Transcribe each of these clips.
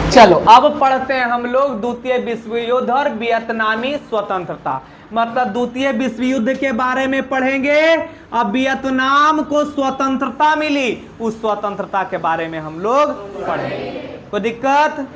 चलो अब पढ़ते हैं हम लोग द्वितीय विश्व युद्ध और वियतनामी स्वतंत्रता। मतलब द्वितीय विश्व युद्ध के बारे में पढ़ेंगे। अब वियतनाम को स्वतंत्रता मिली, उस स्वतंत्रता के बारे में हम लोग पढ़ेंगे। कोई दिक्कत?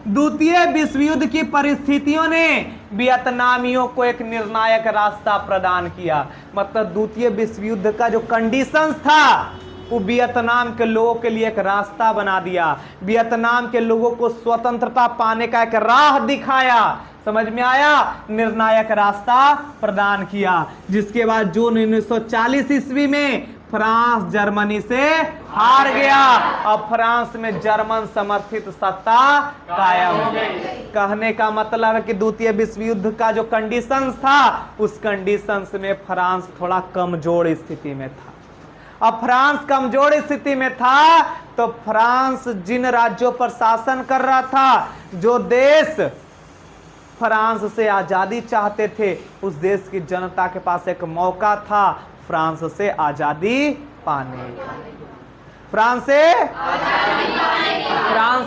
द्वितीय विश्व युद्ध की परिस्थितियों ने वियतनामियों को एक निर्णायक रास्ता प्रदान किया। मतलब द्वितीय विश्व युद्ध का जो कंडीशंस था वो वियतनाम के लोगों के लिए एक रास्ता बना दिया। वियतनाम के लोगों को स्वतंत्रता पाने का एक राह दिखाया। समझ में आया? निर्णायक रास्ता प्रदान किया। जिसके बाद जून 1940 ईस्वी में फ्रांस जर्मनी से हार गया। अब फ्रांस में जर्मन समर्थित सत्ता कायम हो गई। कहने का मतलब है कि द्वितीय विश्व युद्ध का जो कंडीशंस था उस कंडीशंस में फ्रांस थोड़ा कमजोर स्थिति में था। अब फ्रांस कमजोर स्थिति में था तो फ्रांस जिन राज्यों पर शासन कर रहा था, जो देश फ्रांस से आजादी चाहते थे, उस देश की जनता के पास एक मौका था फ्रांस से आजादी पाने। फ्रांस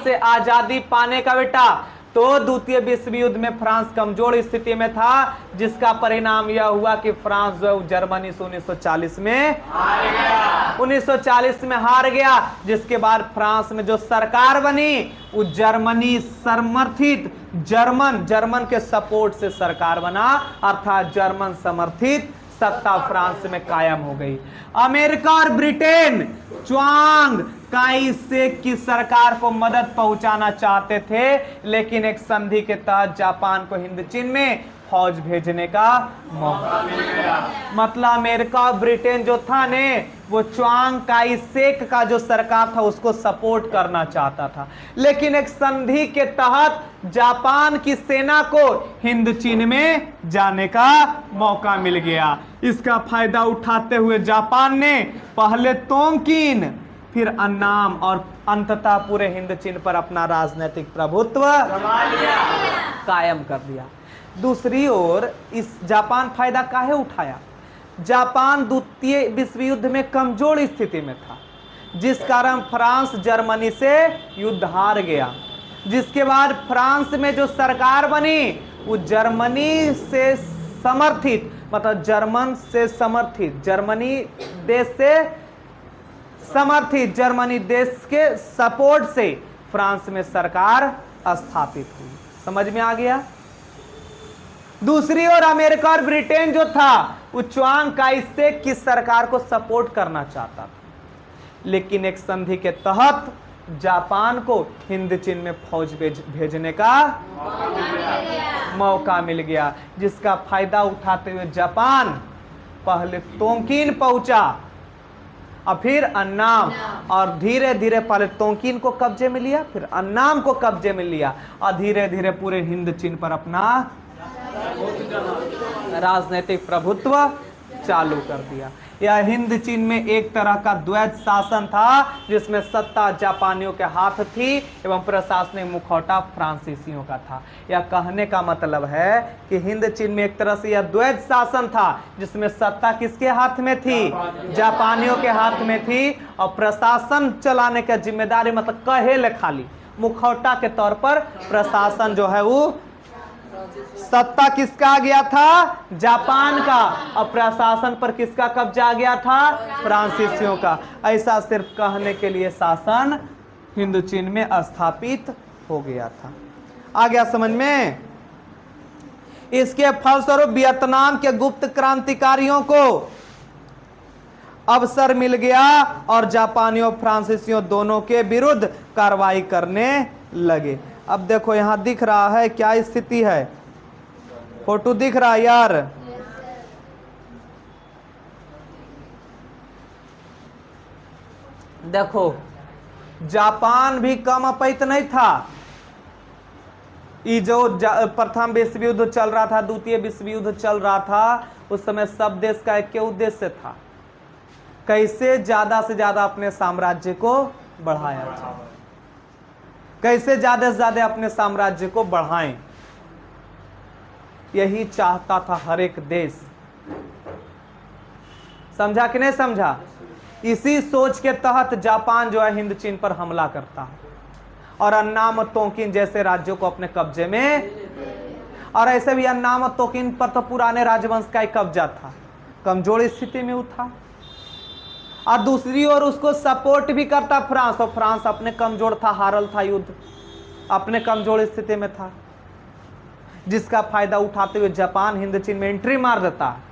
से आजादी पाने का बेटा। तो द्वितीय विश्व युद्ध में फ्रांस कमजोर स्थिति में था, जिसका परिणाम यह हुआ कि फ्रांस जो जर्मनी से 1940 में हार गया। 1940 में हार गया। जिसके बाद फ्रांस में जो सरकार बनी वो जर्मनी समर्थित जर्मन के सपोर्ट से सरकार बना, अर्थात जर्मन समर्थित सत्ता फ्रांस में कायम हो गई। अमेरिका और ब्रिटेन च्वांग काई शेक की सरकार को मदद पहुंचाना चाहते थे, लेकिन एक संधि के तहत जापान को हिंद चीन में फौज भेजने का मौका मिल गया। मतलब अमेरिका और ब्रिटेन जो था ने वो च्वांग काई शेक का जो सरकार था उसको सपोर्ट करना चाहता था, लेकिन एक संधि के तहत जापान की सेना को हिंद चीन में जाने का मौका मिल गया। इसका फायदा उठाते हुए जापान ने पहले तोंगकीन, फिर अन्नाम और अंततः पूरे हिंद चीन पर अपना राजनीतिक प्रभुत्व कायम कर दिया। दूसरी ओर इस जापान फायदा काहे उठाया? जापान द्वितीय विश्व युद्ध में कमजोर स्थिति में था, जिस कारण फ्रांस जर्मनी से युद्ध हार गया। जिसके बाद फ्रांस में जो सरकार बनी वो जर्मनी से समर्थित, मतलब जर्मनी देश से समर्थित जर्मनी देश के सपोर्ट से फ्रांस में सरकार स्थापित हुई। समझ में आ गया? दूसरी ओर अमेरिका और ब्रिटेन जो था वो च्वांग काई शेक की सरकार को सपोर्ट करना चाहता था, लेकिन एक संधि के तहत जापान को हिंद चीन में फौज भेजने का मौका मिल गया। जिसका फायदा उठाते हुए जापान पहले तोंगकीन पहुंचा और फिर अन्नाम, और धीरे धीरे पहले तोंगकीन को कब्जे में लिया, फिर अन्नाम को कब्जे में लिया, और धीरे धीरे पूरे हिंद चीन पर अपना राजनीतिक प्रभुत्व चालू कर दिया। यह हिंद चीन में एक तरह का द्वैत शासन था, जिसमें सत्ता जापानियों के हाथ थी एवं प्रशासनिक मुखौटा फ्रांसीसियों का था। यह कहने का मतलब है कि हिंद चीन में एक तरह से यह द्वैत शासन था, जिसमें सत्ता किसके हाथ में थी? जापानियों के हाथ में थी, और प्रशासन चलाने का जिम्मेदारी मतलब कहेले खाली मुखौटा के तौर पर प्रशासन जो है वो सत्ता किसका आ गया था? जापान का। और प्रशासन पर किसका कब्जा आ गया था? फ्रांसीसियों का। ऐसा सिर्फ कहने के लिए शासन हिंद चीन में स्थापित हो गया था। आ गया समझ में? इसके फलस्वरूप वियतनाम के गुप्त क्रांतिकारियों को अवसर मिल गया और जापानियों फ्रांसीसियों दोनों के विरुद्ध कार्रवाई करने लगे। अब देखो यहां दिख रहा है क्या स्थिति है? फोटो दिख रहा है यार? देखो जापान भी कम अपैत नहीं था। ये जो प्रथम विश्व युद्ध चल रहा था, द्वितीय विश्व युद्ध चल रहा था, उस समय सब देश का एक उद्देश्य था, कैसे ज्यादा से ज्यादा अपने साम्राज्य को बढ़ाया जाए, कैसे ज्यादा से ज्यादा अपने साम्राज्य को बढ़ाएं। यही चाहता था हर एक देश। समझा कि नहीं समझा? इसी सोच के तहत जापान जो है हिंद चीन पर हमला करता है, और अन्नाम तोकिन जैसे राज्यों को अपने कब्जे में, और ऐसे भी अन्नाम तोकिन पर तो पुराने राजवंश का ही कब्जा था, कमजोर स्थिति में था। और दूसरी ओर उसको सपोर्ट भी करता फ्रांस, और फ्रांस अपने कमजोर था, हारल था, युद्ध अपने कमजोर स्थिति में था, जिसका फायदा उठाते हुए जापान हिंद चीन में एंट्री मार देता है,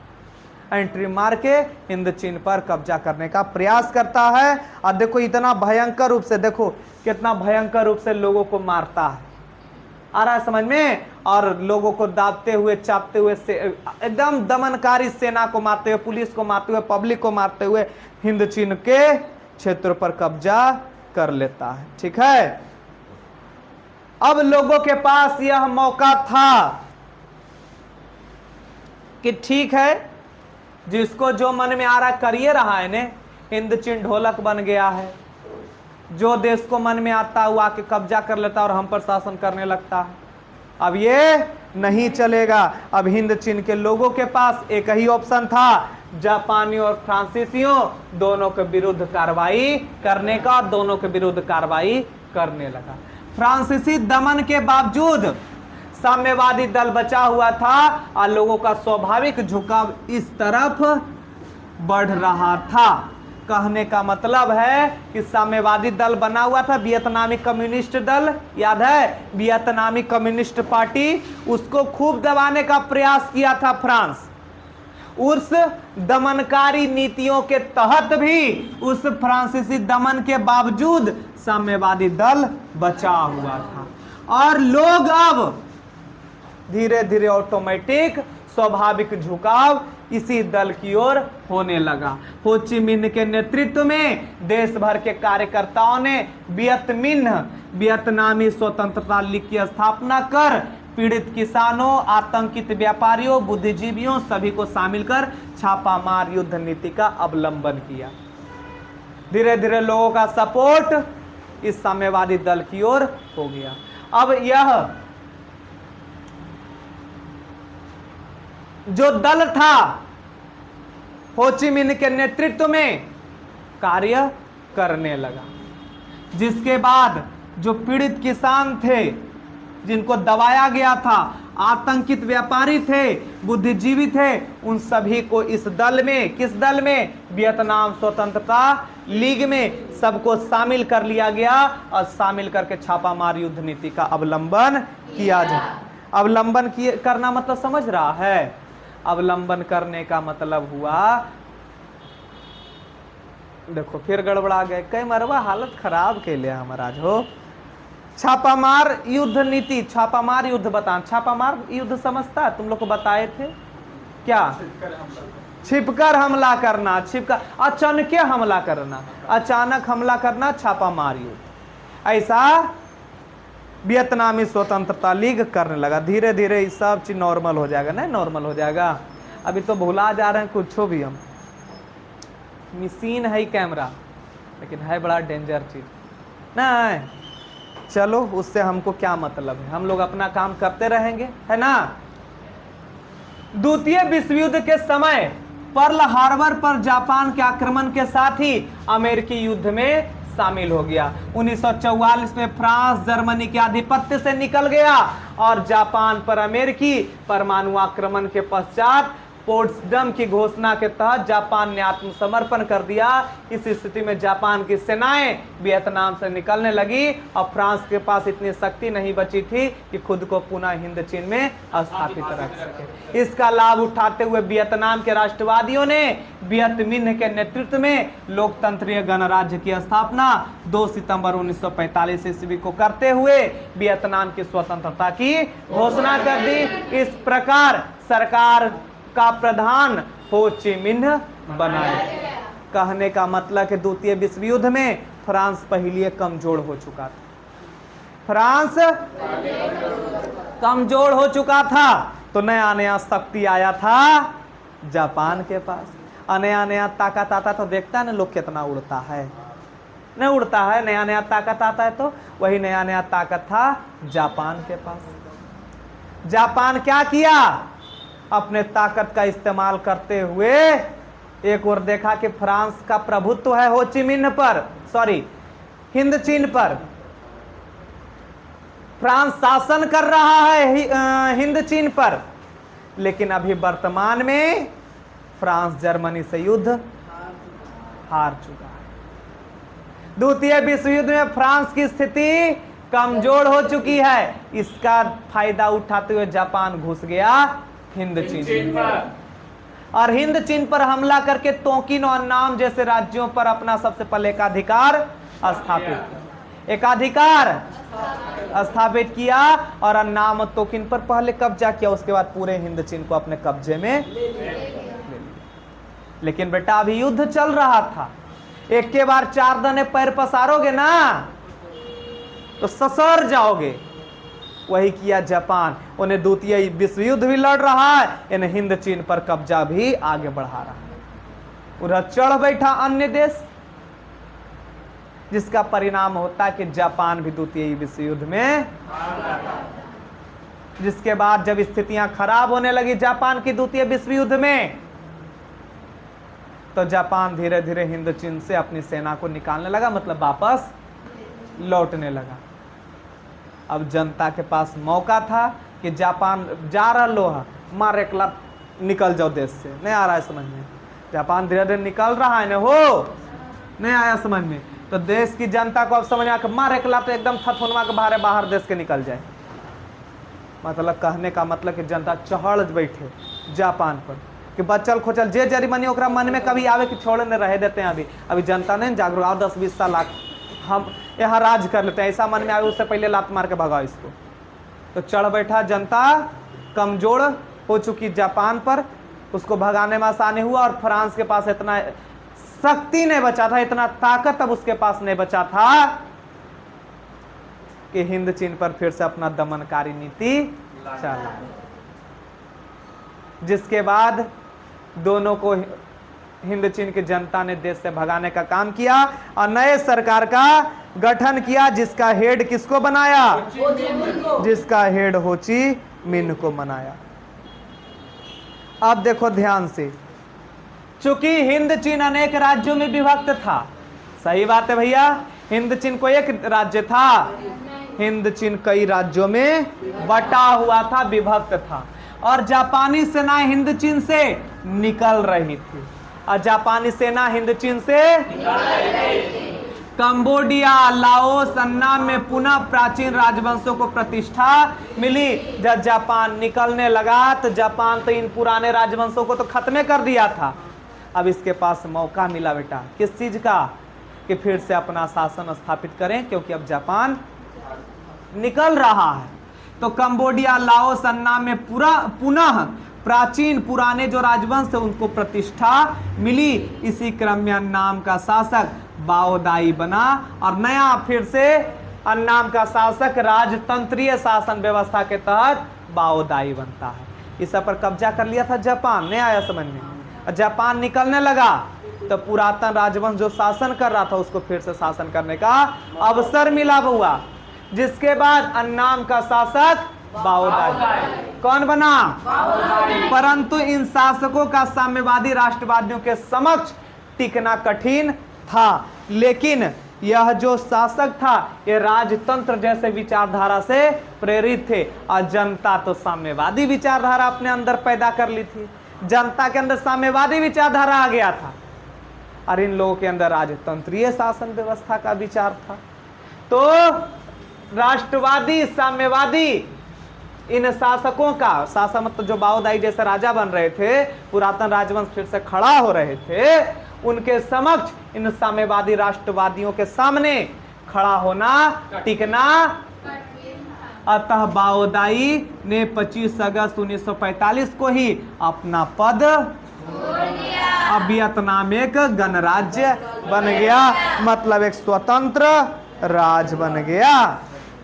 एंट्री मार के हिंद चीन पर कब्जा करने का प्रयास करता है। और देखो इतना भयंकर रूप से, देखो कितना भयंकर रूप से लोगों को मारता है, आ रहा है समझ में, और लोगों को दाबते हुए, चापते हुए, एकदम दमनकारी सेना को मारते हुए, पुलिस को मारते हुए, पब्लिक को मारते हुए हिंद चीन के क्षेत्र पर कब्जा कर लेता है। ठीक है, अब लोगों के पास यह मौका था कि ठीक है, जिसको जो मन में आ रहा करिए रहा है ने, हिंद चीन ढोलक बन गया है, जो देश को मन में आता है वो आके कब्जा कर लेता और हम पर शासन करने लगता है। अब ये नहीं चलेगा। अब हिंद चीन के लोगों के पास एक ही ऑप्शन था, जापानियों और फ्रांसीसियों दोनों के विरुद्ध कार्रवाई करने का, दोनों के विरुद्ध कार्रवाई करने लगा। फ्रांसीसी दमन के बावजूद साम्यवादी दल बचा हुआ था और लोगों का स्वाभाविक झुकाव इस तरफ बढ़ रहा था। कहने का मतलब है कि साम्यवादी दल बना हुआ था, वियतनामी कम्युनिस्ट दल, याद है, वियतनामी कम्युनिस्ट पार्टी, उसको खूब दबाने का प्रयास किया था फ्रांस। उस दमनकारी नीतियों के तहत भी, उस फ्रांसीसी दमन के बावजूद साम्यवादी दल बचा हुआ था, और लोग अब धीरे धीरे ऑटोमेटिक स्वाभाविक झुकाव इसी दल की ओर होने लगा। हो ची मिन्ह के नेतृत्व में देश भर के कार्यकर्ताओं ने वियतनामी स्वतंत्रता लीग की स्थापना कर पीड़ित किसानों, आतंकित व्यापारियों, बुद्धिजीवियों सभी को शामिल कर छापामार युद्ध नीति का अवलंबन किया। धीरे धीरे लोगों का सपोर्ट इस साम्यवादी दल की ओर हो गया। अब यह जो दल था हो ची मिन्ह के नेतृत्व में कार्य करने लगा, जिसके बाद जो पीड़ित किसान थे, जिनको दबाया गया था, आतंकित व्यापारी थे, बुद्धिजीवी थे, उन सभी को इस दल में, किस दल में, वियतनाम स्वतंत्रता लीग में सबको शामिल कर लिया गया और शामिल करके छापामार युद्ध नीति का अवलंबन किया जाए। अवलंबन करना मतलब समझ रहा है? अवलंबन करने का मतलब हुआ, देखो फिर गड़बड़ा गए, कई मरवा हालत खराब के लिए हमारा जो छापामार युद्ध नीति, छापामार युद्ध बता, छापामार युद्ध समझता तुम लोग को बताए थे क्या? छिपकर हमला करना, छिपकर अचानक हमला करना, अचानक हमला करना, छापामार युद्ध। ऐसा वियतनामी स्वतंत्रता लीग करने लगा। धीरे धीरे ये सब चीज नॉर्मल हो जाएगा, नहीं नॉर्मल हो जाएगा। अभी तो भुला जा रहे हैं कुछ भी, हम मशीन है कैमरा, लेकिन है बड़ा डेंजर चीज नहीं। चलो उससे हमको क्या मतलब है, हम लोग अपना काम करते रहेंगे, है ना। द्वितीय विश्व युद्ध के समय पर्ल हार्बर पर जापान के आक्रमण के साथ ही अमेरिकी युद्ध में शामिल हो गया। 1944 में फ्रांस जर्मनी के आधिपत्य से निकल गया और जापान पर अमेरिकी परमाणु आक्रमण के पश्चात पोट्सडम की घोषणा के तहत जापान ने आत्मसमर्पण कर दिया। इस स्थिति में जापान की सेनाएं वियतनाम से निकलने लगी और फ्रांस के पास इतनी शक्ति नहीं बची थी कि खुद को पुनः हिंद चीन में स्थापित रख सके। इसका लाभ उठाते हुए वियतनाम के राष्ट्रवादियों ने वियत मिन्ह के नेतृत्व में लोकतंत्रीय गणराज्य की स्थापना 2 सितंबर 1945 ईस्वी को करते हुए वियतनाम की स्वतंत्रता की घोषणा कर दी। इस प्रकार सरकार का प्रधान हो ची मिन्ह बना। कहने का मतलब कि द्वितीय विश्व युद्ध में फ्रांस पहले कमजोर हो चुका था, फ्रांस कमजोर हो चुका था, तो नया नया शक्ति आया था जापान के पास, नया नया ताकत आता तो देखता है ना लोग कितना उड़ता है, नहीं उड़ता है, नया नया ताकत आता है, तो वही नया नया ताकत था जापान के पास। जापान क्या किया, अपने ताकत का इस्तेमाल करते हुए एक और देखा कि फ्रांस का प्रभुत्व है हो ची मिन्ह पर, सॉरी हिंद चीन पर, फ्रांस शासन कर रहा है हिंद चीन पर, लेकिन अभी वर्तमान में फ्रांस जर्मनी से युद्ध हार चुका है। द्वितीय विश्व युद्ध में फ्रांस की स्थिति कमजोर हो चुकी है। इसका फायदा उठाते हुए जापान घुस गया हिंद चीन पर, और हिंद चीन पर हमला करके तोकिन और अन्नाम जैसे राज्यों पर अपना सबसे पहले एकाधिकार स्थापित किया और अन्नाम और तोकिन पर पहले कब्जा किया, उसके बाद पूरे हिंद चीन को अपने कब्जे में ले लिया। लेकिन बेटा अभी युद्ध चल रहा था, एक के बार 4 दने पैर पसारोगे ना तो ससर जाओगे। वही किया जापान, उन्हें द्वितीय विश्व युद्ध भी लड़ रहा है, इन्हें हिंद चीन पर कब्जा भी आगे बढ़ा रहा है। उधर चढ़ बैठा अन्य देश, जिसका परिणाम होता है कि जापान भी द्वितीय विश्व युद्ध में, जिसके बाद जब स्थितियां खराब होने लगी जापान की द्वितीय विश्व युद्ध में, तो जापान धीरे धीरे हिंद चीन से अपनी सेना को निकालने लगा, मतलब वापस लौटने लगा। अब जनता के पास मौका था कि जापान जा रहा लोहा मार एक लाख निकल जाओ देश से, नहीं आ रहा है समझ में। जापान धीरे धीरे निकल रहा है ना, हो नहीं आया समझ में, तो देश की जनता को अब समझ आ मार एक लाख एकदम थथुनवा के बाहर देश के निकल जाए। मतलब कहने का मतलब कि जनता चढ़ बैठे जापान पर कि बचल खोचल जे जरीमनी ओकरा मन में कभी आवे कि छोड़ ने रह देते हैं। अभी जनता नहीं जागरूक, आओ 10-20 साल हम यहाँ राज कर लेते हैं, ऐसा मन में आवे उससे पहले लात मार के भगाओ इसको। तो चढ़ बैठा जनता, कमजोर हो चुकी जापान पर, उसको भगाने में आसानी हुआ। और फ्रांस के पास इतना शक्ति नहीं बचा था, इतना ताकत अब उसके पास नहीं बचा था कि हिंद चीन पर फिर से अपना दमनकारी नीति चला, जिसके बाद दोनों को हिंद चीन की जनता ने देश से भगाने का काम किया और नए सरकार का गठन किया, जिसका हेड किसको बनाया, जिसका हेड हो ची मिन्ह को बनाया। अब देखो ध्यान से, चूंकि हिंद चीन अनेक राज्यों में विभक्त था, सही बात है भैया, हिंद चीन को एक राज्य था, हिंद चीन कई राज्यों में बटा हुआ था, विभक्त था। और जापानी सेना हिंद चीन से निकल रही थी, और जापानी सेना हिंद चीन से कंबोडिया, लाओस, अन्नाम में पुनः प्राचीन राजवंशों को प्रतिष्ठा मिली। जब जापान निकलने लगा तो जापान तो इन पुराने राजवंशों को तो खत्म कर दिया था, अब इसके पास मौका मिला बेटा किस चीज का, कि फिर से अपना शासन स्थापित करें, क्योंकि अब जापान निकल रहा है। तो कंबोडिया, लाओस, अन्नाम में पुनः प्राचीन पुराने जो राजवंश थे उनको प्रतिष्ठा मिली। इसी क्रम में अन्नाम का शासक बाओदाई बना, और नया फिर से अन्नाम का शासक राजतंत्रीय शासन व्यवस्था के तहत बाओदाई बनता है। इस पर कब्जा कर लिया था जापान, नहीं आया समझ में। जापान निकलने लगा तो पुरातन राजवंश जो शासन कर रहा था उसको फिर से शासन करने का अवसर मिला हुआ, जिसके बाद अन्नाम का शासक बाओदाई कौन बना, परंतु इन शासकों का साम्यवादी राष्ट्रवादियों के समक्ष टिकना कठिन था। लेकिन यह जो शासक था ये राजतंत्र जैसे विचारधारा से प्रेरित थे, और जनता तो साम्यवादी विचारधारा अपने अंदर पैदा कर ली थी। जनता के अंदर साम्यवादी विचारधारा आ गया था, और इन लोगों के अंदर राजतंत्रीय शासन व्यवस्था का विचार था। तो राष्ट्रवादी, साम्यवादी इन शासकों का, शासक मतलब जो बाओदाई जैसे राजा बन रहे थे, पुरातन राजवंश फिर से खड़ा हो रहे थे, उनके समक्ष इन साम्यवादी राष्ट्रवादियों के सामने खड़ा होना, टिकना। अतः बाओदाई ने 25 अगस्त 1945 को ही अपना पद अब वियतनाम एक गणराज्य बन गया, मतलब एक स्वतंत्र राज्य बन गया।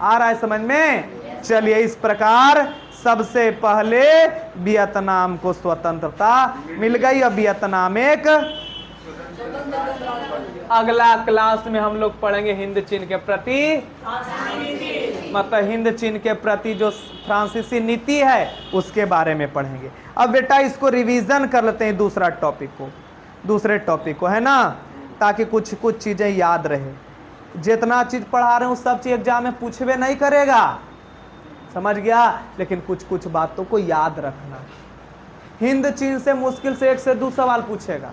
आ रहा है समझ में? चलिए, इस प्रकार सबसे पहले वियतनाम को स्वतंत्रता मिल गई। अब वियतनाम एक, अगला क्लास में हम लोग पढ़ेंगे हिंद चीन के प्रति, मतलब हिंद चीन के प्रति जो फ्रांसीसी नीति है उसके बारे में पढ़ेंगे। अब बेटा इसको रिवीजन कर लेते हैं, दूसरे टॉपिक को है ना, ताकि कुछ चीजें याद रहे। जितना चीज पढ़ा रहे हूँ सब चीज एग्जाम में पूछबे नहीं करेगा, समझ गया। लेकिन कुछ कुछ बातों को याद रखना। हिंद चीन से मुश्किल से 1 से 2 सवाल पूछेगा,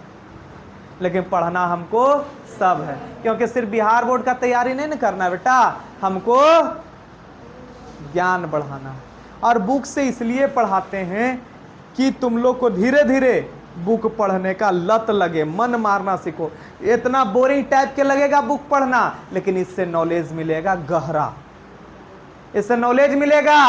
लेकिन पढ़ना हमको सब है, क्योंकि सिर्फ बिहार बोर्ड का तैयारी नहीं ना करना बेटा, हमको ज्ञान बढ़ाना है। और बुक से इसलिए पढ़ाते हैं कि तुम लोग को धीरे धीरे बुक पढ़ने का लत लगे, मन मारना सीखो। इतना बोरिंग टाइप के लगेगा बुक पढ़ना, लेकिन इससे नॉलेज मिलेगा गहरा, इससे नॉलेज मिलेगा,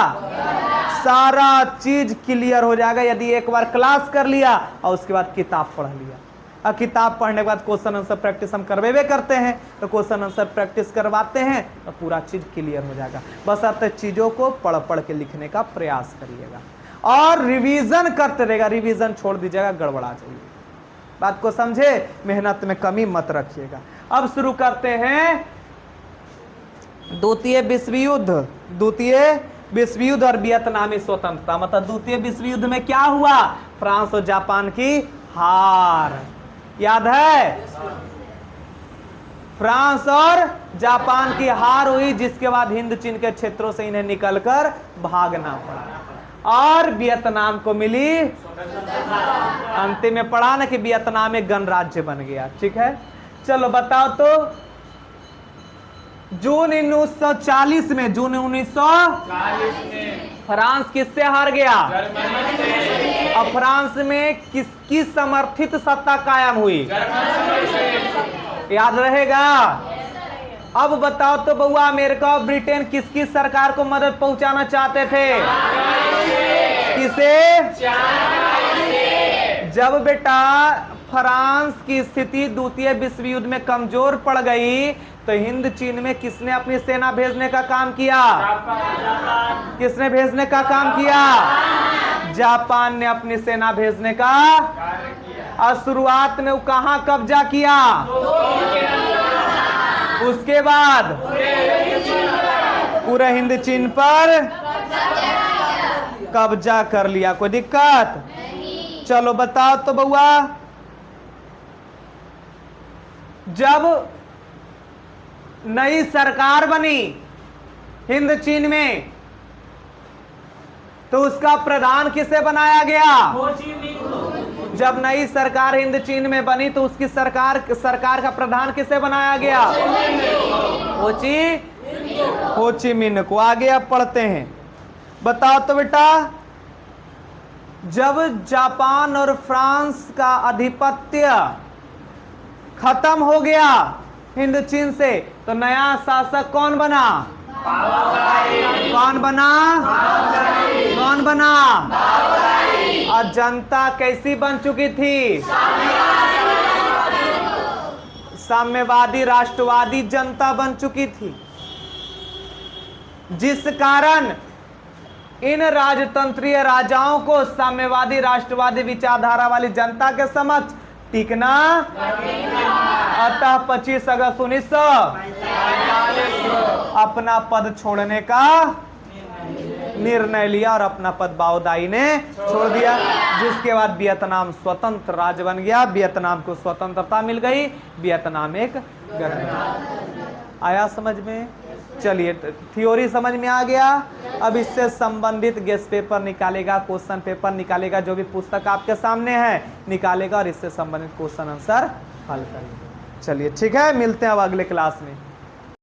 सारा चीज क्लियर हो जाएगा यदि एक बार क्लास कर लिया और उसके बाद किताब पढ़ लिया। और किताब पढ़ने के बाद क्वेश्चन आंसर प्रैक्टिस हम करवेबे करते हैं, तो क्वेश्चन आंसर प्रैक्टिस करवाते हैं तो पूरा चीज क्लियर हो जाएगा। बस आप चीजों को पढ़ पढ़ के लिखने का प्रयास करिएगा और रिवीजन करते रहेगा, रिवीजन छोड़ दीजिएगा, गड़बड़ा जाइए। बात को समझे, मेहनत में कमी मत रखिएगा। अब शुरू करते हैं द्वितीय विश्व युद्ध। द्वितीय विश्व युद्ध और वियतनामी स्वतंत्रता। मतलब द्वितीय विश्व युद्ध में क्या हुआ? फ्रांस और जापान की हार, याद है? फ्रांस और जापान की हार हुई, जिसके बाद हिंद चीन के क्षेत्रों से इन्हें निकलकर भागना पड़ा और वियतनाम को मिली अंतिम में पढ़ा ना कि वियतनाम एक गणराज्य बन गया। ठीक है, चलो बताओ तो जून 1940 में, जून 1940 में फ्रांस किससे हार गया? और फ्रांस में किसकी समर्थित सत्ता कायम हुई? याद रहेगा? अब बताओ तो बउआ, अमेरिका और ब्रिटेन किसकी सरकार को मदद पहुंचाना चाहते थे? किसे? जब बेटा फ्रांस की स्थिति द्वितीय विश्व युद्ध में कमजोर पड़ गई तो हिंद चीन में किसने अपनी सेना भेजने का काम किया? किसने भेजने का काम किया? जापान ने अपनी सेना भेजने का। और शुरुआत में वो कहां कब्जा किया? उसके बाद पूरे हिंद चीन पर कब्जा कर लिया। कोई दिक्कत? चलो बताओ तो बउआ, जब नई सरकार बनी हिंद चीन में तो उसका प्रधान किसे बनाया गया? जब नई सरकार हिंद चीन में बनी तो उसकी सरकार का प्रधान किसे बनाया गया? हो ची मिन्ह को। आगे अब पढ़ते हैं, बताओ तो बेटा, जब जापान और फ्रांस का आधिपत्य खत्म हो गया हिंद चीन से तो नया शासक कौन बना? कौन बना? कौन बना? और जनता कैसी बन चुकी थी? साम्यवादी राष्ट्रवादी जनता बन चुकी थी, जिस कारण इन राजतंत्रीय राजाओं को साम्यवादी राष्ट्रवादी विचारधारा वाली जनता के समक्ष टिकना। अतः 25 अगस्त 1945 अपना पद छोड़ने का निर्णय लिया और अपना पद बाओदाई ने छोड़ दिया, जिसके बाद वियतनाम स्वतंत्र राज्य बन गया। वियतनाम को स्वतंत्रता मिल गई, वियतनाम एक गणराज्य। आया समझ में? चलिए, थ्योरी समझ में आ गया। अब इससे संबंधित गेस्ट पेपर निकालेगा, क्वेश्चन पेपर निकालेगा, जो भी पुस्तक आपके सामने है निकालेगा और इससे संबंधित क्वेश्चन आंसर हल करेगा। चलिए ठीक है, मिलते हैं अब अगले क्लास में।